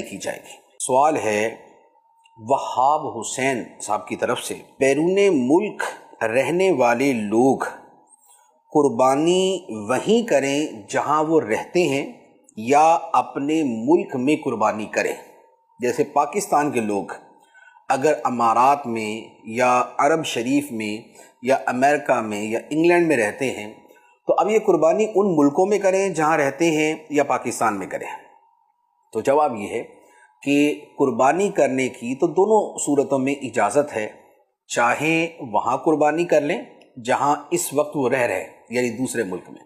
की जाएगी। सवाल है वहाब हुसैन साहब की तरफ से, बैरून मुल्क रहने वाले लोग कुर्बानी वहीं करें जहां वो रहते हैं या अपने मुल्क में कुर्बानी करें? जैसे पाकिस्तान के लोग अगर अमारात में या अरब शरीफ में या अमेरिका में या इंग्लैंड में रहते हैं तो अब ये कुर्बानी उन मुल्कों में करें जहां रहते हैं या पाकिस्तान में करें? तो जवाब ये है कि कुर्बानी करने की तो दोनों सूरतों में इजाज़त है, चाहे वहाँ कुर्बानी कर लें जहाँ इस वक्त वो रह रहे हैं यानी दूसरे मुल्क में,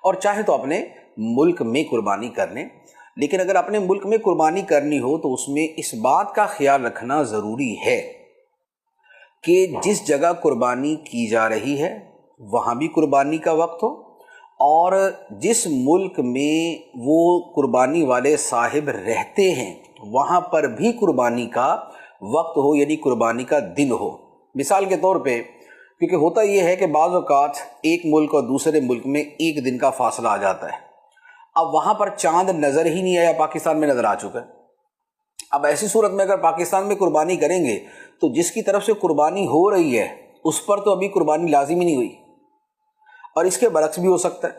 और चाहे तो अपने मुल्क में कुर्बानी कर लें। लेकिन अगर अपने मुल्क में कुर्बानी करनी हो तो उसमें इस बात का ख्याल रखना ज़रूरी है कि जिस जगह कुर्बानी की जा रही है वहाँ भी कुर्बानी का वक्त हो, और जिस मुल्क में वो कुर्बानी वाले साहिब रहते हैं वहाँ पर भी कुर्बानी का वक्त हो, यानी कुर्बानी का दिन हो। मिसाल के तौर पे, क्योंकि होता ये है कि बाज़ औक़ात एक मुल्क और दूसरे मुल्क में एक दिन का फासला आ जाता है। अब वहाँ पर चांद नज़र ही नहीं आया, पाकिस्तान में नज़र आ चुका है। अब ऐसी सूरत में अगर पाकिस्तान में कुर्बानी करेंगे तो जिसकी तरफ से कुर्बानी हो रही है उस पर तो अभी कुर्बानी लाजिम ही नहीं हुई, और इसके बरक्स भी हो सकता है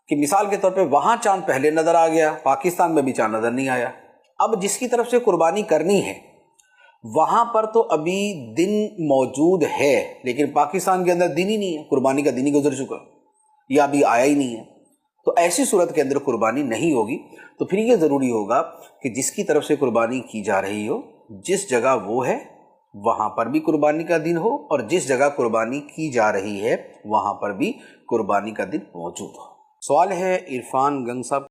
कि मिसाल के तौर पे वहाँ चांद पहले नज़र आ गया, पाकिस्तान में भी चांद नज़र नहीं आया। अब जिसकी तरफ से कुर्बानी करनी है वहाँ पर तो अभी दिन मौजूद है, लेकिन पाकिस्तान के अंदर दिन ही नहीं है, कुर्बानी का दिन ही गुजर चुका या अभी आया ही नहीं है। तो ऐसी सूरत के अंदर कुर्बानी नहीं होगी। तो फिर ये ज़रूरी होगा कि जिसकी तरफ से कुर्बानी की जा रही हो, जिस जगह वो है वहाँ पर भी कुर्बानी का दिन हो, और जिस जगह कुर्बानी की जा रही है वहाँ पर भी कुर्बानी का दिन मौजूद हो। सवाल है इरफान गंग साहब